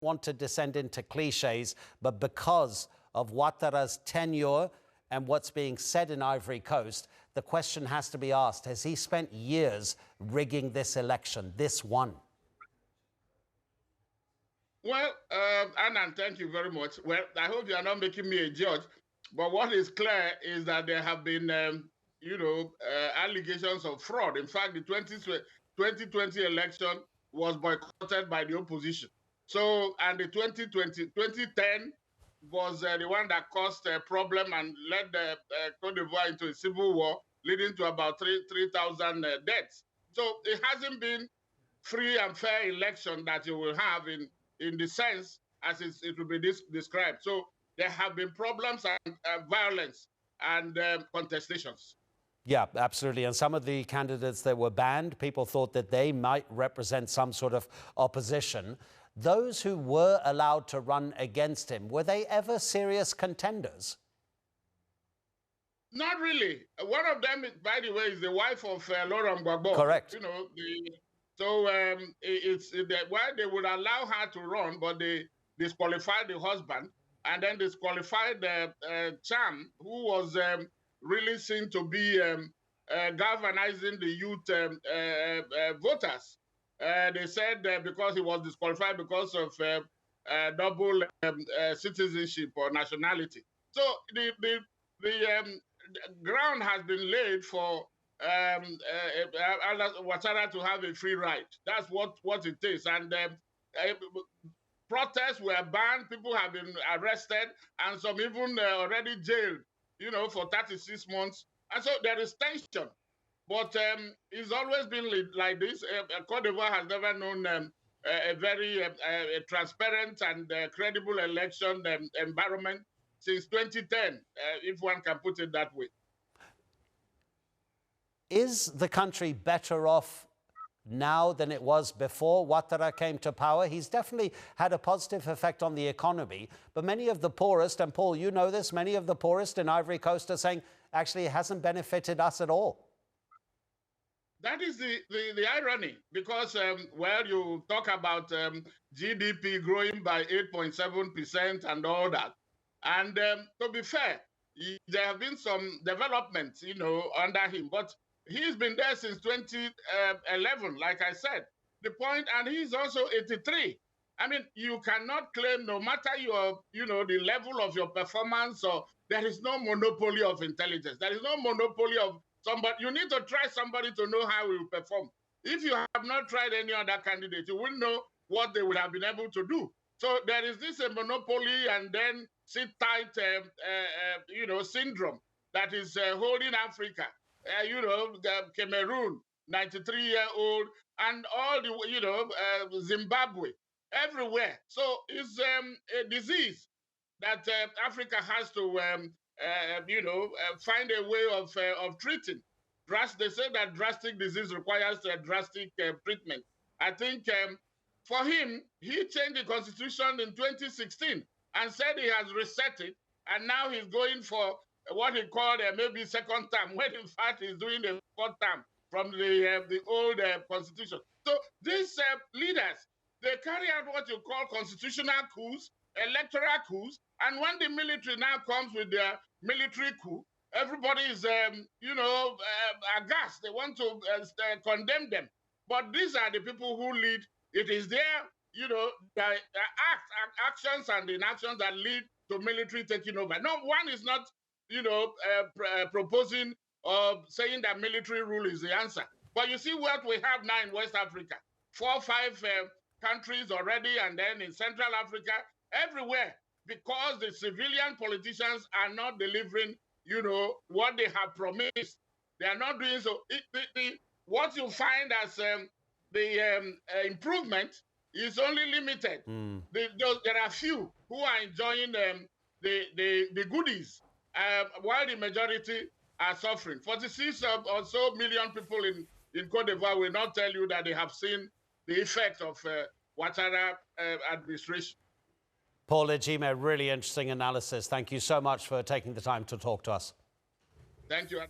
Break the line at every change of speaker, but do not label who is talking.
want to descend into cliches, but because of Ouattara's tenure and what's being said in Ivory Coast, the question has to be asked, has he spent years rigging this election, this one?
Well, Anand, thank you very much. Well, I hope you are not making me a judge, but what is clear is that there have been, allegations of fraud. In fact, the 2020 election was boycotted by the opposition. So, and the 2010 was the one that caused a problem and led Cote d'Ivoire into a civil war, leading to about 3,000 deaths. So it hasn't been free and fair election that you will have in the sense as it will be described. So there have been problems and violence and contestations.
Yeah, absolutely. And some of the candidates that were banned, people thought that they might represent some sort of opposition. Those who were allowed to run against him, were they ever serious contenders?
Not really. One of them, by the way, is the wife of Laurent Gbagbo.
Correct.
You know, why they would allow her to run, but they disqualified the husband and then disqualified Cham, who was really seen to be galvanizing the youth voters. They said because he was disqualified because of double citizenship or nationality. So the ground has been laid for Ouattara to have a free ride. That's what it is. And protests were banned. People have been arrested, and some even already jailed, you know, for 36 months. And so there is tension. But it's always been like this. Cote d'Ivoire has never known a very transparent and credible election environment since 2010, if one can put it that way.
Is the country better off now than it was before Ouattara came to power? He's definitely had a positive effect on the economy, but many of the poorest, and Paul, you know this, many of the poorest in Ivory Coast are saying, actually, it hasn't benefited us at all.
That is the irony, because, well, you talk about GDP growing by 8.7% and all that. And to be fair, there have been some developments, you know, under him, but he's been there since 2011, like I said. The point, and he's also 83. I mean, you cannot claim, no matter your, you know, the level of your performance, or there is no monopoly of intelligence. There is no monopoly of somebody. You need to try somebody to know how he will perform. If you have not tried any other candidate, you wouldn't know what they would have been able to do. So there is this monopoly and then sit tight, you know, syndrome that is holding Africa. You know, Cameroon, 93-year-old, and all the, you know, Zimbabwe, everywhere. So it's a disease that Africa has to, you know, find a way of treating. They say that drastic disease requires drastic treatment. I think for him, he changed the constitution in 2016 and said he has reset it, and now he's going for what he called maybe second term, when in fact he's doing the fourth term from the old constitution. So these leaders, they carry out what you call constitutional coups, electoral coups, and when the military now comes with their military coup, everybody is, you know, aghast. They want to condemn them. But these are the people who lead. It is their, you know, the actions and inactions that lead to military taking over. No, one is not, you know, proposing or saying that military rule is the answer. But you see what we have now in West Africa. 4 or 5 countries already, and then in Central Africa, everywhere, because the civilian politicians are not delivering, you know, what they have promised. They are not doing so. What you find as the improvement is only limited. There are few who are enjoying the goodies, while the majority are suffering. 46 or so million people in Cote d'Ivoire will not tell you that they have seen the effect of Ouattara administration.
Paul Ejime, really interesting analysis. Thank you so much for taking the time to talk to us.
Thank you.